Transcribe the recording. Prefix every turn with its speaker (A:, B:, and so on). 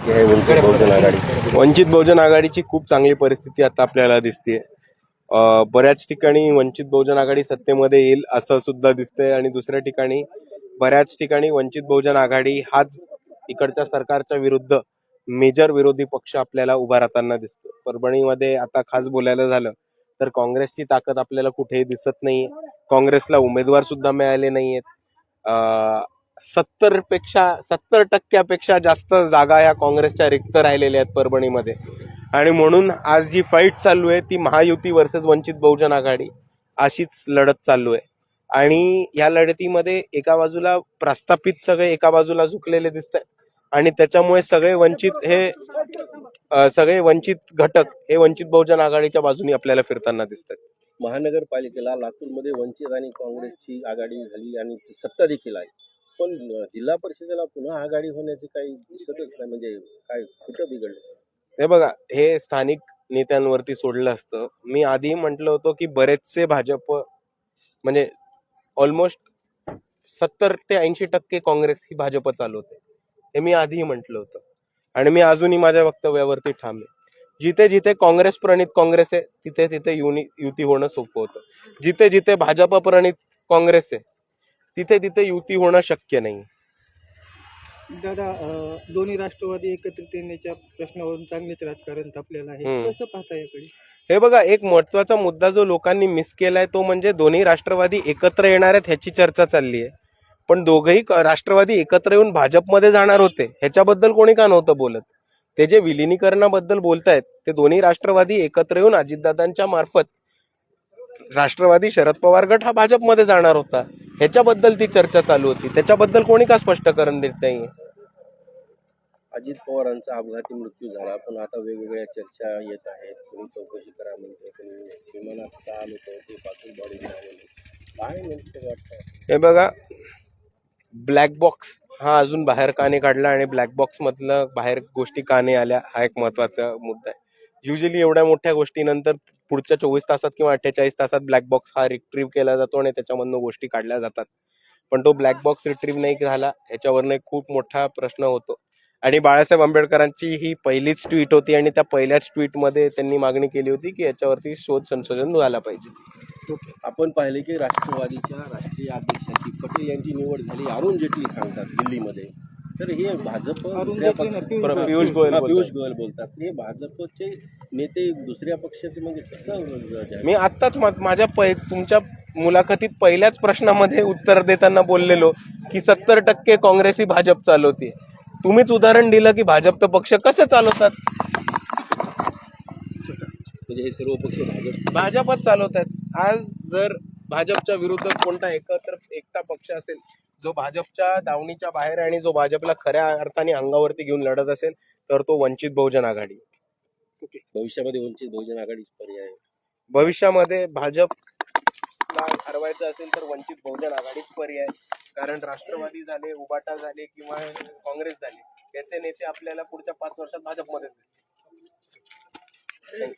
A: हे वंचित बहुजन आघाडी. वंचित बहुजन आघाडीची खूप चांगली परिस्थिती आता आपल्याला दिसते. बऱ्याच ठिकाणी वंचित बहुजन आघाडी सत्तेमध्ये येईल असं सुद्धा दिसतंय आणि दुसऱ्या ठिकाणी बऱ्याच ठिकाणी वंचित बहुजन आघाडी हाच इकडच्या सरकारच्या विरुद्ध मेजर विरोधी पक्ष आपल्याला उभा राहताना दिसतो. परभणीमध्ये आता खास बोलायला झालं तर काँग्रेसची ताकद आपल्याला कुठेही दिसत नाही. काँग्रेसला उमेदवार सुद्धा मिळाले नाहीयेत. 70% जास्त जागा या काँग्रेसच्या रिक्त राहिलेल्या आहेत परभणीमध्ये. आणि म्हणून आज जी फाईट चालू आहे ती महायुती वर्सेस वंचित बहुजन आघाडी अशीच लढत चालू आहे. आणि या लढतीमध्ये एका बाजूला प्रस्थापित सगळे एका बाजूला झुकलेले दिसत आहेत आणि त्याच्यामुळे सगळे वंचित घटक हे वंचित बहुजन आघाडीच्या बाजूने आपल्याला फिरताना दिसतात.
B: महानगरपालिकेला लातूरमध्ये वंचित आणि काँग्रेसची आघाडी झाली आणि सत्ता देखील आहे, पण जिल्हा परिषदेला पुन्हा आघाडी होण्याचे काही दिसतच नाही. म्हणजे काय कुठं बिघडलं?
A: हे बघा, हे स्थानिक नेत्यांवरती सोडलं असतं. मी आधी म्हटलं होतं की बरेचसे भाजप म्हणजे ऑलमोस्ट 70 ते 80% काँग्रेस ही भाजप चालवते, हे मी आधीही म्हटलं होतं आणि मी अजूनही माझ्या वक्तव्यावरती ठाम आहे. जिथे जिथे काँग्रेस प्रणित काँग्रेस आहे तिथे तिथे युती होणं सोपं होतं. जिथे जिथे भाजप प्रणित काँग्रेस आहे तिथे तिथे युती होणं शक्य नाही.
C: दादा, दोन्ही राष्ट्रवादी एकत्रित येण्याच्या प्रश्नावरून चांगलेच राजकारण तापलेलं आहे, कसं पाहता याकडे?
A: हे बघा, एक महत्वाचा मुद्दा जो लोकांनी मिस केलाय तो म्हणजे दोन्ही राष्ट्रवादी एकत्र येणार आहेत ह्याची चर्चा चालली आहे. पण दोघंही राष्ट्रवादी एकत्र येऊन भाजपमध्ये जाणार होते ह्याच्याबद्दल कोणी का नव्हतं बोलत. ते जे विलिनीकरणाबद्दल बोलतायत ते दोन्ही राष्ट्रवादी एकत्र येऊन अजितदादांच्या मार्फत राष्ट्रवादी शरद पवार गट हा भाजपमध्ये जाणार होता ह्याच्याबद्दल ती चर्चा चालू होती. त्याच्याबद्दल कोणी का स्पष्टीकरण देत नाही?
B: अजित पवारांचा अपघाती मृत्यू झाला, पण आता वेगवेगळ्या चर्चा येत आहेत. कोणी चौकशी करा म्हणते, कोणी विमानात 6 लोक होते, 5 बॉडी मिळालेली. काय नेमकं वाटतं?
A: हे बघा, ब्लॅक बॉक्स हा अजून बाहेर का नाही काढला आणि ब्लॅक बॉक्स मधलं बाहेर गोष्टी का नाही आल्या हा एक महत्वाचा मुद्दा आहे. युजली एवढ्या मोठ्या गोष्टीनंतर पुढच्या 24 तासात किंवा 48 तासात ब्लॅक बॉक्स हा रिट्रीव्ह केला जातो आणि त्याच्यामधनं गोष्टी काढल्या जातात. पण तो ब्लॅक बॉक्स रिट्रीव्ह नाही झाला ह्याच्यावरनं एक खूप मोठा प्रश्न होतो. आणि बाळासाहेब आंबेडकरांची ही पहिलीच ट्विट होती आणि त्या पहिल्याच ट्विटमध्ये त्यांनी मागणी केली होती की याच्यावरती शोध संशोधन झाला पाहिजे.
B: आपण पाहिले की राष्ट्रवादीच्या राष्ट्रीय अध्यक्षाची पटेल यांची निवड झाली, अरुण जेटली सांगतात दिल्लीमध्ये. तर हे भाजप
A: पियुष
B: गोयल बोलतात, हे भाजपचे नेते दुसऱ्या पक्षाचे म्हणजे कसं?
A: मी आत्ताच माझ्या तुमच्या मुलाखतीत पहिल्याच प्रश्नामध्ये उत्तर देताना बोललेलो की 70% काँग्रेस ही भाजप चालवते. तुम्हीच उदाहरण दिलं की भाजप पक्ष कसं चालवतात.
B: म्हणजे हे सर्व पक्ष
A: भाजपच चालवतात. आज जर भाजपच्या विरुद्ध कोणता एकटा पक्ष असेल जो भाजपच्या दावणीच्या बाहेर आणि जो भाजपला खऱ्या अर्थाने अंगावरती घेऊन लढत असेल तर तो वंचित बहुजन आघाडी.
B: भविष्यामध्ये वंचित बहुजन आघाडीच पर्याय आहे.
A: भविष्यामध्ये भाजपला हरवायचं असेल तर वंचित बहुजन आघाडीच पर्याय. कारण राष्ट्रवादी झाले, उबाटा झाले किंवा काँग्रेस झाले याचे नेते आपल्याला पुढच्या 5 वर्षात भाजपमध्ये दिसतील.